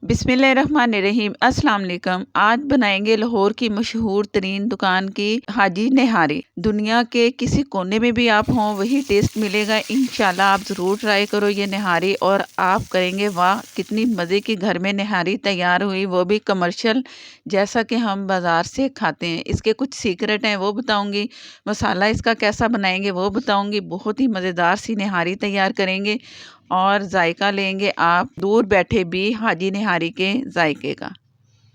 बिस्मिल्लाहिर्रहमानिर्रहीम अस्सलाम वालेकुम। आज बनाएंगे लाहौर की मशहूर तरीन दुकान की हाजी निहारी। दुनिया के किसी कोने में भी आप हों वही टेस्ट मिलेगा इंशाल्लाह। आप ज़रूर ट्राई करो ये निहारी और आप करेंगे वाह कितनी मज़े की घर में निहारी तैयार हुई, वो भी कमर्शियल जैसा कि हम बाज़ार से खाते हैं। इसके कुछ सीक्रेट हैं वो बताऊँगी, मसाला इसका कैसा बनाएंगे वो बताऊँगी। बहुत ही मज़ेदार सी निहारी तैयार करेंगे और जायका लेंगे आप दूर बैठे भी हाजी निहारी के जायके का।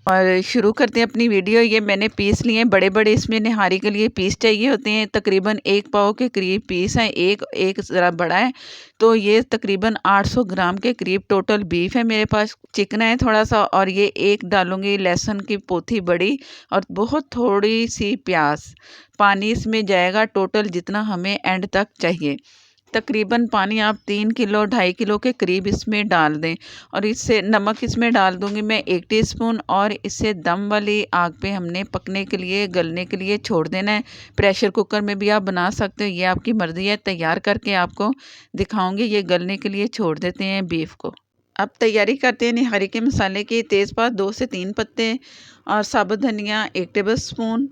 और शुरू करते हैं अपनी वीडियो। ये मैंने पीस लिए हैं बड़े बड़े, इसमें निहारी के लिए पीस चाहिए होते हैं। तकरीबन 1 पाव के करीब पीस हैं, एक ज़रा बड़ा है। तो ये तकरीबन 800 ग्राम के करीब टोटल बीफ है मेरे पास। चिकन है थोड़ा सा, और ये एक डालूंगी लहसुन की पोथी बड़ी, और बहुत थोड़ी सी प्याज। पानी इसमें जाएगा टोटल जितना हमें एंड तक चाहिए। तकरीबन पानी आप 3 किलो 2.5 किलो के करीब इसमें डाल दें। और इससे नमक इसमें डाल दूंगी मैं 1 टीस्पून, और इसे दम वाली आग पे हमने पकने के लिए गलने के लिए छोड़ देना है। प्रेशर कुकर में भी आप बना सकते हो, ये आपकी मर्ज़ी है। तैयार करके आपको दिखाऊंगी। ये गलने के लिए छोड़ देते हैं बीफ को। अब तैयारी करते हैं निहारी के मसाले की। तेज़पात 2 से 3 पत्ते, और साबुत धनिया 1 टेबल स्पून,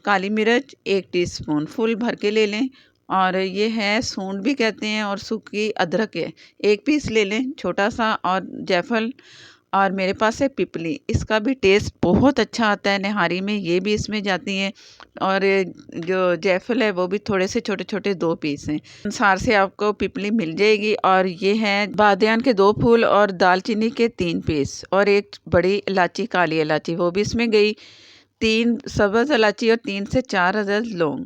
काली मिर्च 1 टीस्पून फुल भर के ले लें। और ये है सूंड भी कहते हैं, और सूखी अदरक है 1 पीस ले लें छोटा सा, और जायफल, और मेरे पास है पिपली। इसका भी टेस्ट बहुत अच्छा आता है निहारी में, ये भी इसमें जाती है। और जो जायफल है वो भी थोड़े से छोटे छोटे 2 पीस हैं। अनुसार से आपको पिपली मिल जाएगी। और ये है बादियान के 2 फूल, और दालचीनी के 3 पीस, और एक बड़ी इलायची काली इलायची वो भी इसमें गई, 3 सब्ज़ इलायची, और 3 से 4 अदद लौंग।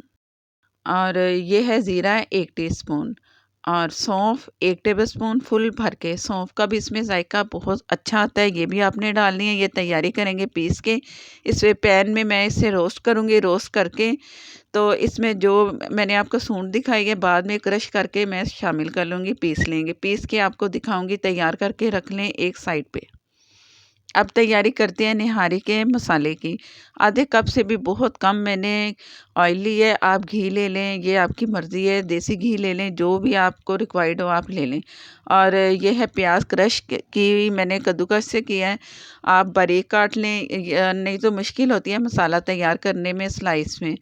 और ये है ज़ीरा 1 टीस्पून, और सौंफ 1 टेबलस्पून फुल भर के। सौंफ का भी इसमें जायका बहुत अच्छा आता है, ये भी आपने डालनी है। ये तैयारी करेंगे पीस के। इस पैन में मैं इसे रोस्ट करूँगी। रोस्ट करके तो इसमें जो मैंने आपको सूंड दिखाई है बाद में क्रश करके मैं शामिल कर लूँगी। पीस लेंगे, पीस के आपको दिखाऊँगी। तैयार करके रख लें एक साइड पे। अब तैयारी करते हैं निहारी के मसाले की। आधे कप से भी बहुत कम मैंने ऑयल लिया है। आप घी ले लें, ये आपकी मर्ज़ी है। देसी घी ले लें, जो भी आपको रिक्वायर्ड हो आप ले लें। और ये है प्याज क्रश की मैंने कद्दूकस से किया है। आप बारीक काट लें, नहीं तो मुश्किल होती है मसाला तैयार करने में स्लाइस में।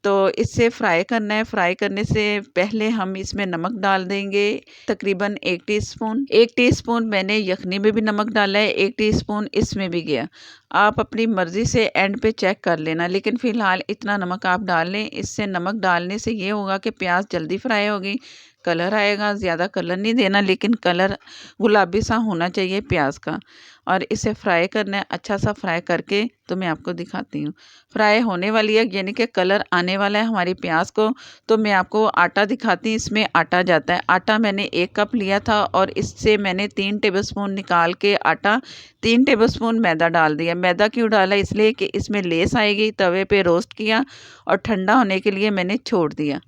तो इससे फ्राई करना है। फ्राई करने से पहले हम इसमें नमक डाल देंगे तकरीबन 1 टीस्पून। 1 टीस्पून मैंने यखनी में भी नमक डाला है, 1 टीस्पून इसमें भी गया। आप अपनी मर्ज़ी से एंड पे चेक कर लेना, लेकिन फ़िलहाल इतना नमक आप डाल लें। इससे नमक डालने से ये होगा कि प्याज जल्दी फ्राई होगी, कलर आएगा। ज़्यादा कलर नहीं देना, लेकिन कलर गुलाबी सा होना चाहिए प्याज का। और इसे फ्राई करना है, अच्छा सा फ्राई करके तो मैं आपको दिखाती हूँ। फ्राई होने वाली है, यानी कि कलर आने वाला है हमारी प्याज को। तो मैं आपको आटा दिखाती हूँ। इसमें आटा जाता है। आटा मैंने 1 कप लिया था, और इससे मैंने 3 टेबलस्पून निकाल के आटा 3 टेबलस्पून मैदा डाल दिया। मैदा क्यों डाला? इसलिए कि इसमें लेस आएगी। तवे पे रोस्ट किया और ठंडा होने के लिए मैंने छोड़ दिया।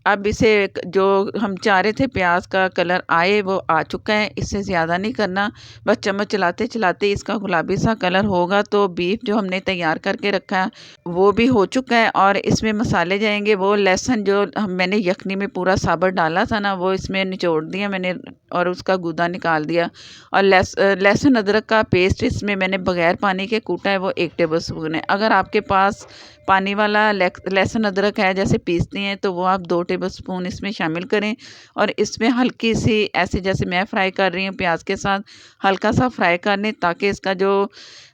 अब इसे जो हम चाह रहे थे प्याज का कलर आए, वो आ चुका है। इससे ज़्यादा नहीं करना, बस चम्मच चलाते चलाते इसका गुलाबी सा कलर होगा तो बीफ जो हमने तैयार करके रखा है वो भी हो चुका है। और इसमें मसाले जाएंगे। वो लहसुन जो मैंने यखनी में पूरा साबुत डाला था ना, वो इसमें निचोड़ दिया मैंने, और उसका गूदा निकाल दिया। और लहसुन अदरक का पेस्ट इसमें मैंने बगैर पानी के कूटा है, वो 1 टेबल स्पून है। अगर आपके पास पानी वाला लहसुन अदरक है जैसे पीसते हैं, तो वो आप 2 टेबलस्पून इसमें शामिल करें। और इसमें हल्की सी ऐसे जैसे मैं फ्राई कर रही हूँ प्याज के साथ, हल्का सा फ्राई कर लें ताकि इसका जो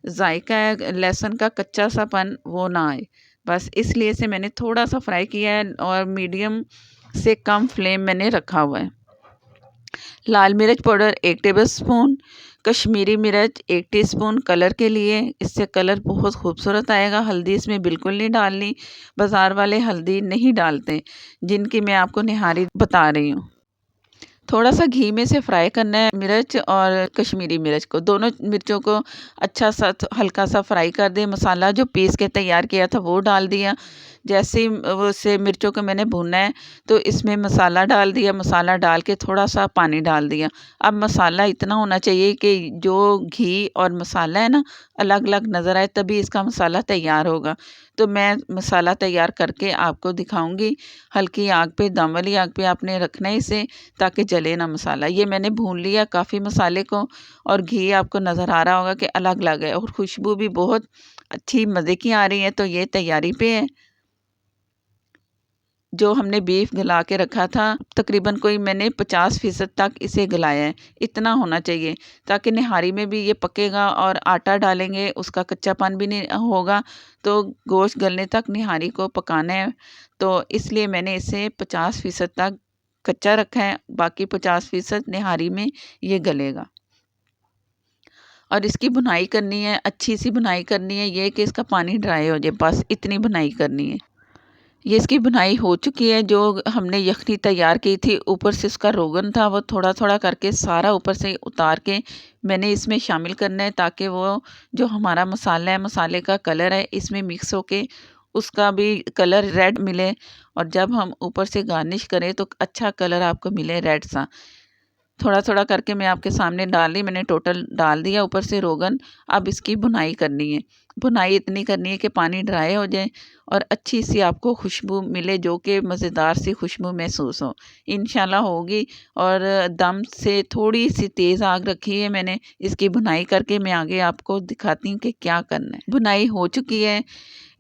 जायका है लहसुन का कच्चा सापन वो ना आए। बस इसलिए से मैंने थोड़ा सा फ्राई किया है, और मीडियम से कम फ्लेम मैंने रखा हुआ है। लाल मिर्च पाउडर 1 टेबलस्पून, कश्मीरी मिर्च 1 टीस्पून कलर के लिए, इससे कलर बहुत खूबसूरत आएगा। हल्दी इसमें बिल्कुल नहीं डालनी, बाज़ार वाले हल्दी नहीं डालते जिनकी मैं आपको निहारी बता रही हूँ। थोड़ा सा घी में से फ्राई करना है मिर्च और कश्मीरी मिर्च को, दोनों मिर्चों को अच्छा सा हल्का सा फ्राई कर दें। मसाला जो पीस के तैयार किया था वो डाल दिया। जैसे ही वो से मिर्चों को मैंने भूना है तो इसमें मसाला डाल दिया, मसाला डाल के थोड़ा-सा पानी डाल दिया। अब मसाला इतना होना चाहिए कि जो घी और मसाला है ना अलग-अलग नज़र आए, तभी इसका मसाला तैयार होगा। तो मैं मसाला तैयार करके आपको दिखाऊँगी। हल्की आग पे, दम वाली आग पे आपने रखना है इसे, ताकि जले ना मसाला। ये मैंने भून लिया काफ़ी मसाले को, और घी आपको नज़र आ रहा होगा कि अलग-अलग है और खुशबू भी बहुत अच्छी मज़े की आ रही है। तो ये तैयारी पे है। जो हमने बीफ गला के रखा था, तकरीबन कोई मैंने 50% तक इसे गलाया है। इतना होना चाहिए ताकि निहारी में भी ये पकेगा, और आटा डालेंगे उसका कच्चापन भी नहीं होगा। तो गोश्त गलने तक निहारी को पकाना है। तो इसलिए मैंने इसे 50% तक कच्चा रखा है, बाकी 50% निहारी में ये गलेगा। और इसकी भुनाई करनी है, अच्छी-सी भुनाई करनी है, ये कि इसका पानी ड्राई हो जाए, बस इतनी भुनाई करनी है। ये इसकी भुनाई हो चुकी है। जो हमने यख़नी तैयार की थी, ऊपर से उसका रोगन था, वो थोड़ा-थोड़ा करके सारा ऊपर से उतार के मैंने इसमें शामिल करना है, ताकि वो जो हमारा मसाला है, मसाले का कलर है, इसमें मिक्स होके उसका भी कलर रेड मिले, और जब हम ऊपर से गार्निश करें तो अच्छा कलर आपको मिले रेड सा। थोड़ा-थोड़ा करके मैं आपके सामने डाल रही, मैंने टोटल डाल दिया ऊपर से रोगन। अब इसकी भुनाई करनी है। भुनाई इतनी करनी है कि पानी ड्राई हो जाए और अच्छी-सी आपको खुशबू मिले, जो कि मज़ेदार सी खुशबू महसूस हो। इंशाल्लाह होगी। और दम से थोड़ी-सी तेज़ आग रखी है मैंने। इसकी भुनाई करके मैं आगे आपको दिखाती हूँ कि क्या करना है। भुनाई हो चुकी है।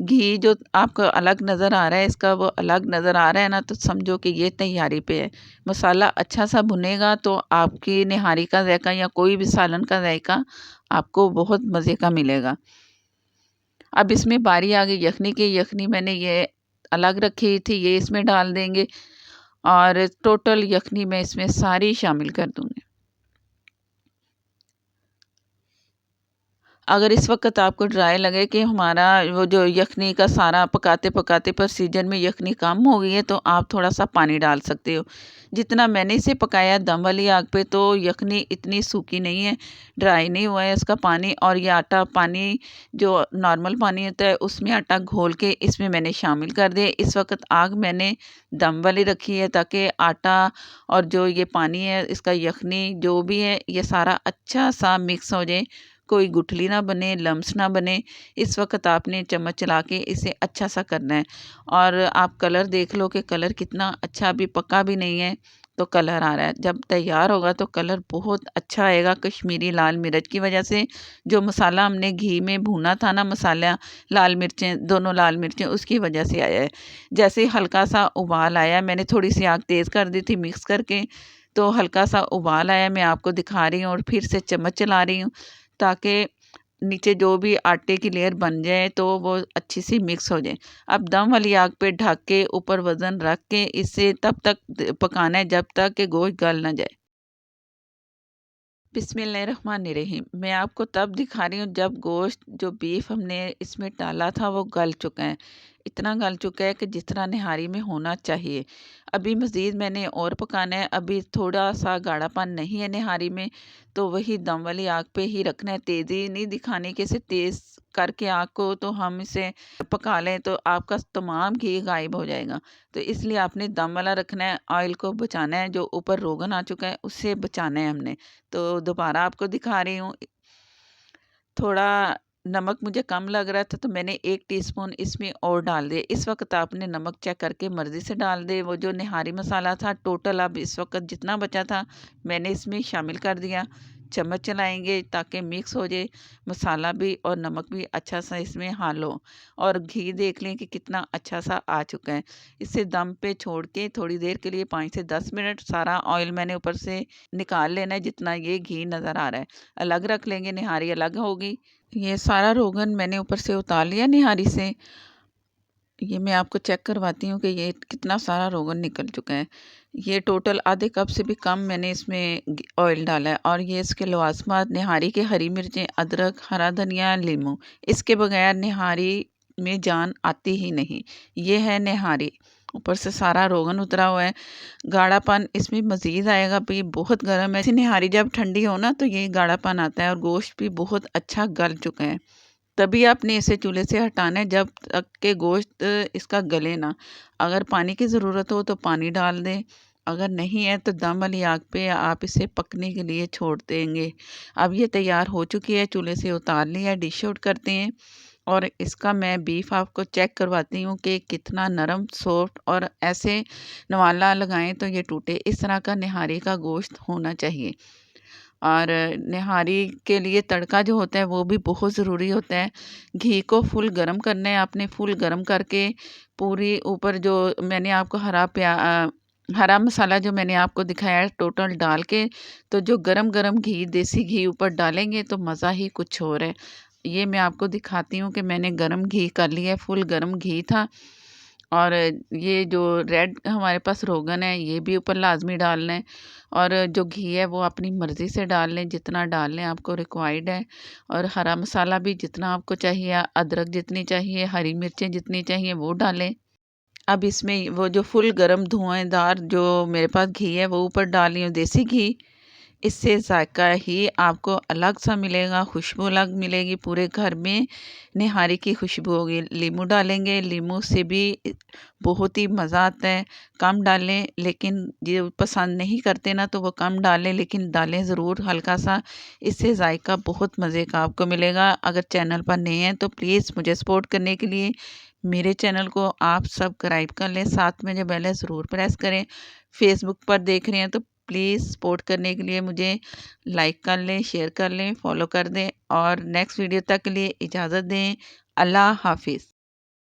घी जो आपको अलग नज़र आ रहा है, इसका वो अलग नज़र आ रहा है ना, तो समझो कि ये तैयारी पे है। मसाला अच्छा सा भुनेगा तो आपकी निहारी का ज़ायका या कोई भी सालन का ज़ायका आपको बहुत मज़े का मिलेगा। अब इसमें बारी आ गई यख़नी की। यख़नी मैंने ये अलग रखी थी, ये इसमें डाल देंगे, और टोटल यख़नी मैं इसमें सारी शामिल कर दूँगी। अगर इस वक़्त आपको ड्राई लगे कि हमारा वो जो यख़नी का सारा पकाते-पकाते पर सीजन में यख़नी कम हो गई है, तो आप थोड़ा-सा पानी डाल सकते हो। जितना मैंने इसे पकाया दम वाली आग पे, तो यख़नी इतनी सूखी नहीं है, ड्राई नहीं हुआ है इसका पानी। और ये आटा पानी जो नॉर्मल पानी होता है, उसमें आटा घोल के इसमें मैंने शामिल कर दिया। इस वक़्त आग मैंने दम वाली रखी है, ताकि आटा और जो ये पानी है, इसका यख़नी जो भी है, ये सारा अच्छा-सा मिक्स हो जाए, कोई गुठली ना बने, लम्स ना बने। इस वक़्त आपने चम्मच चला के इसे अच्छा-सा करना है। और आप कलर देख लो कि कलर कितना अच्छा, अभी पका भी नहीं है तो कलर आ रहा है। जब तैयार होगा तो कलर बहुत अच्छा आएगा, कश्मीरी लाल मिर्च की वजह से। जो मसाला हमने घी में भूना था ना, मसाला, लाल मिर्चें, दोनों लाल मिर्चें, उसकी वजह से आया है। जैसे ही हल्का-सा उबाल आया, मैंने थोड़ी-सी आग तेज़ कर दी थी मिक्स करके, तो हल्का-सा उबाल आया, मैं आपको दिखा रही हूँ और फिर से चम्मच चला रही हूँ, ताकि नीचे जो भी आटे की लेयर बन जाए तो वो अच्छी सी मिक्स हो जाए। अब दम वाली आग पे ढक के ऊपर वज़न रख के इसे तब तक पकाना है जब तक कि गोश्त गल ना जाए। बिस्मिल्लाहिर्रहमानिर्रहीम। मैं आपको तब दिखा रही हूँ जब गोश्त जो बीफ हमने इसमें डाला था वो गल चुका है। इतना गल चुका है कि जितना निहारी में होना चाहिए। अभी मज़ीद मैंने और पकाना है, अभी थोड़ा-सा गाढ़ापन नहीं है निहारी में, तो वही दम वाली आग पे ही रखना है। तेज़ी नहीं दिखानी कि इसे तेज़ करके आग को तो हम इसे पका लें तो आपका तमाम घी गायब हो जाएगा। तो इसलिए आपने दम वाला रखना है, ऑयल को बचाना है, जो ऊपर रोगन आ चुका है उससे बचाना है हमने। तो दोबारा आपको दिखा रही हूँ। थोड़ा नमक मुझे कम लग रहा था, तो मैंने 1 टीस्पून इसमें और डाल दिया। इस वक़्त आपने नमक चेक करके मर्ज़ी से डाल दें। वो जो निहारी मसाला था टोटल, अब इस वक़्त जितना बचा था मैंने इसमें शामिल कर दिया। चम्मच चलाएँगे ताकि मिक्स हो जाए मसाला भी और नमक भी अच्छा-सा इसमें हाल हो। और घी देख लें कि कितना अच्छा-सा आ चुका है। इसे दम पे छोड़ के थोड़ी देर के लिए 5 से 10 मिनट सारा ऑयल मैंने ऊपर से निकाल लेना है, जितना ये घी नज़र आ रहा है। अलग रख लेंगे, निहारी अलग होगी। ये सारा रोगन मैंने ऊपर से उतार लिया निहारी से। ये मैं आपको चेक करवाती हूँ कि ये कितना सारा रोगन निकल चुका है। ये टोटल आधे कप से भी कम मैंने इसमें ऑयल डाला है। और ये इसके लवाज़मात निहारी के हरी मिर्चें, अदरक, हरा धनिया, नींबू। इसके बगैर निहारी में जान आती ही नहीं। ये है निहारी। ऊपर से सारा रोगन उतरा हुआ है। गाढ़ापन इसमें मज़ीद आएगा, भी बहुत गर्म है। ऐसी निहारी जब ठंडी हो ना, तो ये गाढ़ापन आता है और गोश्त भी बहुत अच्छा गल चुका है। तभी आपने इसे चूल्हे से हटाना है जब तक के गोश्त इसका गले ना। अगर पानी की ज़रूरत हो तो पानी डाल दें, अगर नहीं है तो दम वाली आग पे आप इसे पकने के लिए छोड़ देंगे। अब ये तैयार हो चुकी है, चूल्हे से उतार लिया, डिश आउट करते हैं। और इसका मैं बीफ आपको चेक करवाती हूँ कि कितना नरम, सॉफ्ट और ऐसे नवाला लगाएं तो ये टूटे, इस तरह का निहारी का गोश्त होना चाहिए। और निहारी के लिए तड़का जो होता है वो भी बहुत ज़रूरी होता है। घी को फुल गरम करना है आपने, फुल गरम करके पूरी ऊपर जो मैंने आपको हरा मसाला जो मैंने आपको दिखाया है टोटल डाल के, तो जो गरम-गरम घी, देसी घी ऊपर डालेंगे तो मज़ा ही कुछ और है। ये मैं आपको दिखाती हूँ कि मैंने गरम घी कर लिया है, फुल गरम घी था। और ये जो रेड हमारे पास रोगन है ये भी ऊपर लाज़मी डालना है। और जो घी है वो अपनी मर्ज़ी से डाल लें, जितना डाल लें आपको रिक्वायर्ड है। और हरा मसाला भी जितना आपको चाहिए, अदरक जितनी चाहिए, हरी मिर्चें जितनी चाहिए वो डालें। अब इसमें वो जो फुल गरम धुआँदार जो मेरे पास घी है वो ऊपर डाल रही हूँ, देसी घी। इससे ज़ायका ही आपको अलग सा मिलेगा, खुशबू अलग मिलेगी, पूरे घर में निहारी की खुशबू होगी। नींबू डालेंगे, नींबू से भी बहुत ही मज़ा आता है। कम डालें, लेकिन जो पसंद नहीं करते ना तो वो कम डालें, लेकिन डालें ज़रूर हल्का सा। इससे ज़ायका बहुत मज़े का आपको मिलेगा। अगर चैनल पर नए हैं तो प्लीज़ मुझे सपोर्ट करने के लिए मेरे चैनल को आप सब्सक्राइब कर लें, साथ में जो बेल है ज़रूर प्रेस करें। फेसबुक पर देख रहे हैं तो प्लीज़ सपोर्ट करने के लिए मुझे लाइक कर लें, शेयर कर लें, फॉलो कर दें। और नेक्स्ट वीडियो तक के लिए इजाज़त दें। अल्लाह हाफ़िज़।